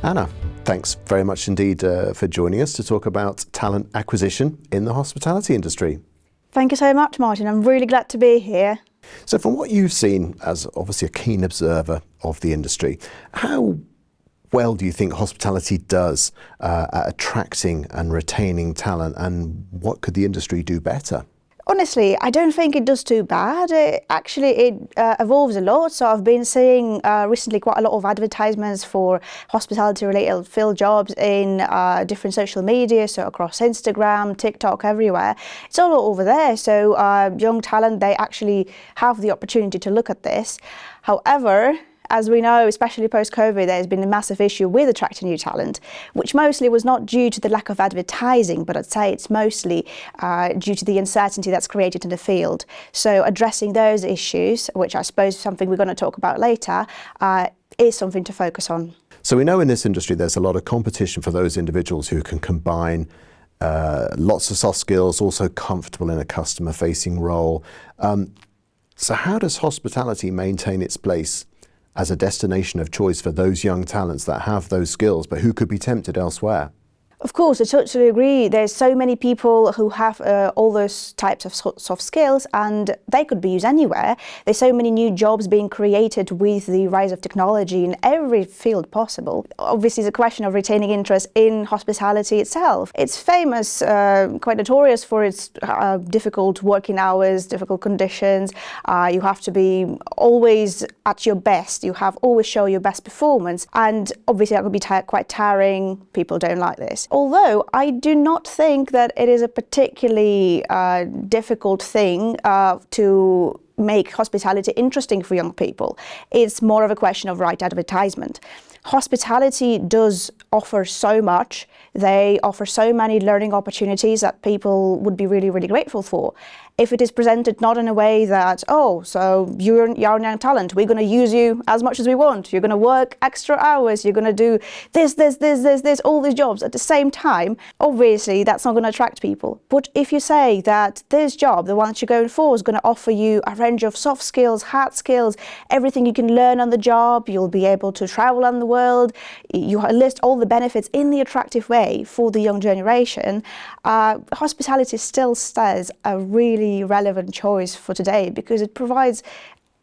Anna, thanks very much indeed for joining us to talk about talent acquisition in the hospitality industry. Thank you so much, Martin. I'm really glad to be here. So from what you've seen as obviously a keen observer of the industry, how well do you think hospitality does at attracting and retaining talent, and what could the industry do better? Honestly, I don't think it does too bad. It evolves a lot. So I've been seeing recently quite a lot of advertisements for hospitality-related field jobs in different social media, so across Instagram, TikTok, everywhere. It's all over there. So young talent, they actually have the opportunity to look at this. However, as we know, especially post-COVID, there's been a massive issue with attracting new talent, which mostly was not due to the lack of advertising, but I'd say it's mostly due to the uncertainty that's created in the field. So addressing those issues, which I suppose is something we're going to talk about later, is something to focus on. So we know in this industry there's a lot of competition for those individuals who can combine lots of soft skills, also comfortable in a customer-facing role. So how does hospitality maintain its place as a destination of choice for those young talents that have those skills, but who could be tempted elsewhere? Of course, I totally agree. There's so many people who have all those types of soft skills, and they could be used anywhere. There's so many new jobs being created with the rise of technology in every field possible. Obviously, it's a question of retaining interest in hospitality itself. It's famous, quite notorious for its difficult working hours, difficult conditions. You have to be always at your best. You have always show your best performance, and obviously that could be quite tiring. People don't like this. Although I do not think that it is a particularly difficult thing to make hospitality interesting for young people. It's more of a question of right advertisement. Hospitality does offer so much. They offer so many learning opportunities that people would be really, really grateful for. If it is presented not in a way that, oh, so you're young talent, we're going to use you as much as we want, you're going to work extra hours, you're going to do this, all these jobs at the same time, obviously that's not going to attract people. But if you say that this job, the one that you're going for, is going to offer you a range of soft skills, hard skills, everything you can learn on the job, you'll be able to travel on the world, you list all the benefits in the attractive way for the young generation, hospitality still stays a really relevant choice for today because it provides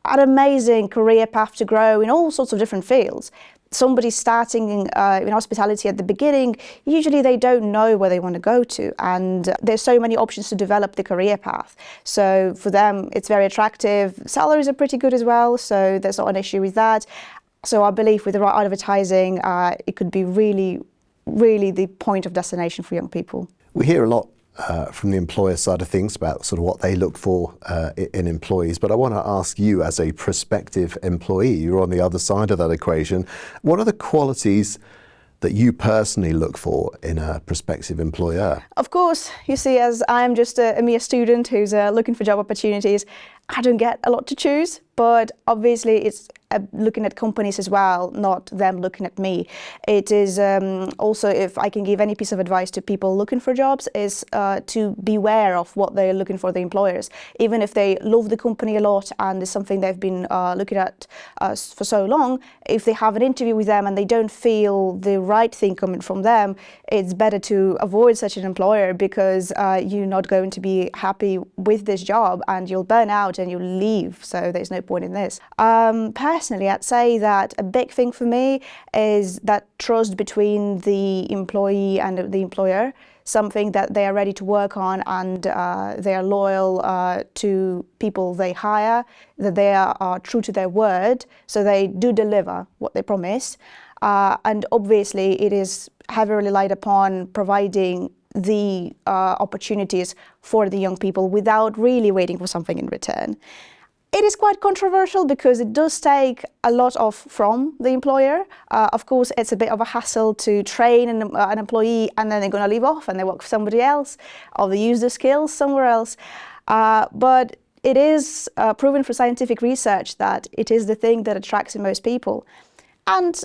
an amazing career path to grow in all sorts of different fields. Somebody starting in hospitality at the beginning, usually they don't know where they want to go to, and there's so many options to develop the career path. So for them, it's very attractive. Salaries are pretty good as well, so there's not an issue with that. So I believe with the right advertising, it could be really the point of destination for young people. We hear a lot from the employer side of things about sort of what they look for in employees, but I want to ask you as a prospective employee, you're on the other side of that equation, what are the qualities that you personally look for in a prospective employer? Of course, you see, as I'm just a mere student who's looking for job opportunities, I don't get a lot to choose, but obviously it's looking at companies as well, not them looking at me. It is also, if I can give any piece of advice to people looking for jobs, is to beware of what they're looking for the employers. Even if they love the company a lot and it's something they've been looking at for so long, if they have an interview with them and they don't feel the right thing coming from them, it's better to avoid such an employer because you're not going to be happy with this job and you'll burn out and you'll leave, so there's no point in this. Personally, I'd say that a big thing for me is that trust between the employee and the employer, something that they are ready to work on and they are loyal to people they hire, that they are true to their word, so they do deliver what they promise. And obviously it is heavily relied upon providing the opportunities for the young people without really waiting for something in return. It is quite controversial because it does take a lot from the employer. Of course, it's a bit of a hassle to train an employee and then they're going to leave off and they work for somebody else or they use the skills somewhere else. But it is proven for scientific research that it is the thing that attracts most people. And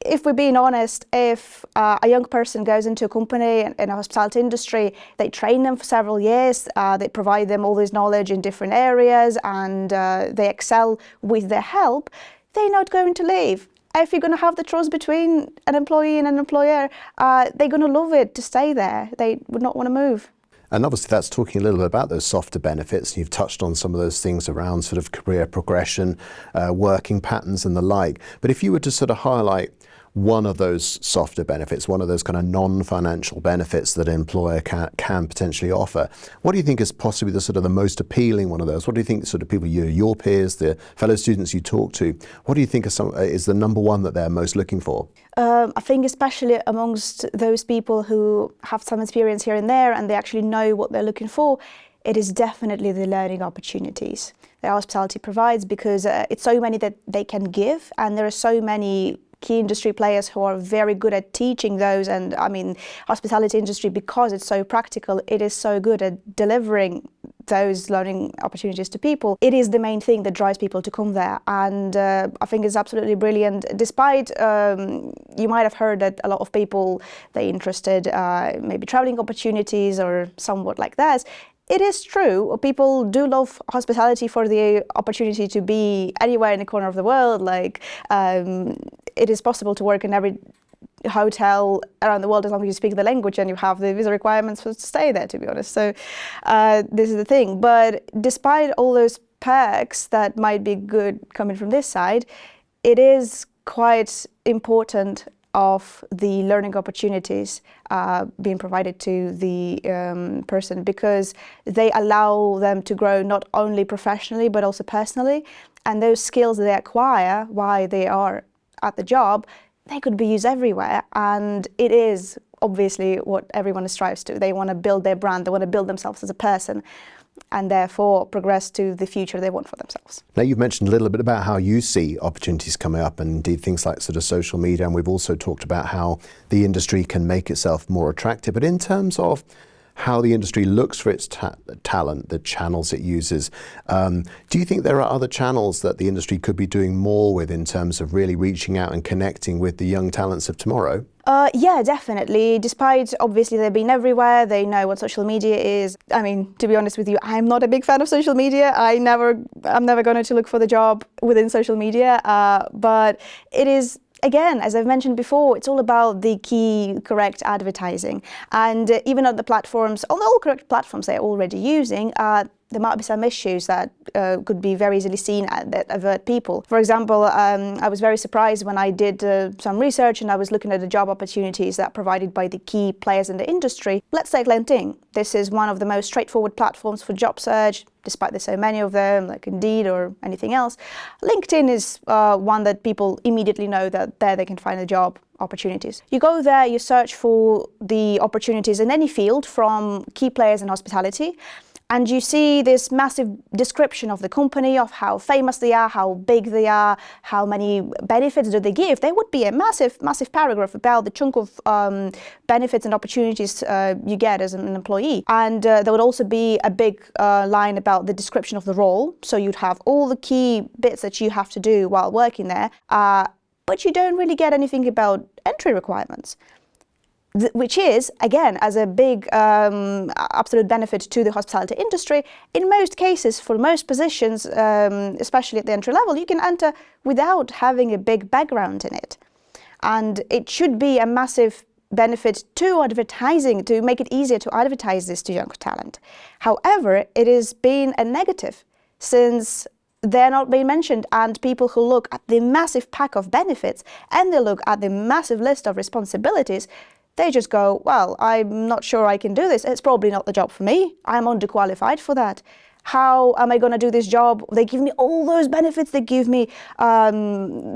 if we're being honest, if a young person goes into a company in a hospitality industry, they train them for several years, they provide them all this knowledge in different areas and they excel with their help, they're not going to leave. if you're going to have the trust between an employee and an employer, they're going to love it to stay there. They would not want to move. And obviously that's talking a little bit about those softer benefits. You've touched on some of those things around sort of career progression, working patterns and the like. But if you were to sort of highlight one of those softer benefits, one of those kind of non-financial benefits that an employer can potentially offer, what do you think is possibly the sort of the most appealing one of those? What do you think sort of people, your peers, the fellow students you talk to, what do you think is the number one that they're most looking for? I think especially amongst those people who have some experience here and there and they actually know what they're looking for, it is definitely the learning opportunities that hospitality provides, because it's so many that they can give, and there are so many key industry players who are very good at teaching those. And I mean, hospitality industry, because it's so practical, it is so good at delivering those learning opportunities to people. It is the main thing that drives people to come there, and I think it's absolutely brilliant. Despite you might have heard that a lot of people, they're interested maybe traveling opportunities or somewhat like that. It is true, people do love hospitality for the opportunity to be anywhere in the corner of the world. Like, it is possible to work in every hotel around the world as long as you speak the language and you have the visa requirements to stay there, to be honest. So this is the thing. But despite all those perks that might be good coming from this side, it is quite important of the learning opportunities being provided to the person, because they allow them to grow not only professionally but also personally, and those skills they acquire while they are at the job, they could be used everywhere. And it is obviously what everyone strives to. They want to build their brand, they want to build themselves as a person, and therefore progress to the future they want for themselves. Now, you've mentioned a little bit about how you see opportunities coming up, and indeed things like sort of social media, and we've also talked about how the industry can make itself more attractive. But in terms of how the industry looks for its talent, the channels it uses, do you think there are other channels that the industry could be doing more with in terms of really reaching out and connecting with the young talents of tomorrow? Yeah, definitely. Despite obviously they've been everywhere, they know what social media is. I mean, to be honest with you, I'm not a big fan of social media. I'm never going to look for the job within social media, but it is, again, as I've mentioned before, it's all about the key correct advertising. And even on the platforms, on all correct platforms they're already using, there might be some issues that could be very easily seen that avert people. For example, I was very surprised when I did some research and I was looking at the job opportunities that are provided by the key players in the industry. Let's take LinkedIn. This is one of the most straightforward platforms for job search, despite there's so many of them, like Indeed or anything else. LinkedIn is one that people immediately know that there they can find a job opportunities. You go there, you search for the opportunities in any field from key players in hospitality, and you see this massive description of the company, of how famous they are, how big they are, how many benefits do they give. There would be a massive paragraph about the chunk of benefits and opportunities you get as an employee. And there would also be a big line about the description of the role. So you'd have all the key bits that you have to do while working there, but you don't really get anything about entry requirements, which is, again, as a big absolute benefit to the hospitality industry. In most cases, for most positions, especially at the entry level, you can enter without having a big background in it. And it should be a massive benefit to advertising, to make it easier to advertise this to young talent. However, it has been a negative since they're not being mentioned, and people who look at the massive pack of benefits and they look at the massive list of responsibilities, they just go, well, I'm not sure I can do this. It's probably not the job for me. I'm underqualified for that. How am I going to do this job? They give me all those benefits. They give me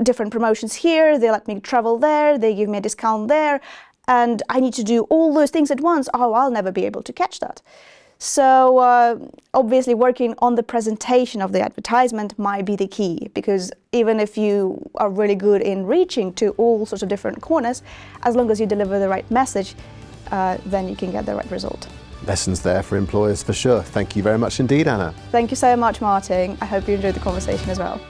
different promotions here. They let me travel there. They give me a discount there. And I need to do all those things at once. Oh, I'll never be able to catch that. So obviously working on the presentation of the advertisement might be the key, because even if you are really good in reaching to all sorts of different corners, as long as you deliver the right message, then you can get the right result. Lessons there for employers for sure. Thank you very much indeed, Anna. Thank you so much, Martin. I hope you enjoyed the conversation as well.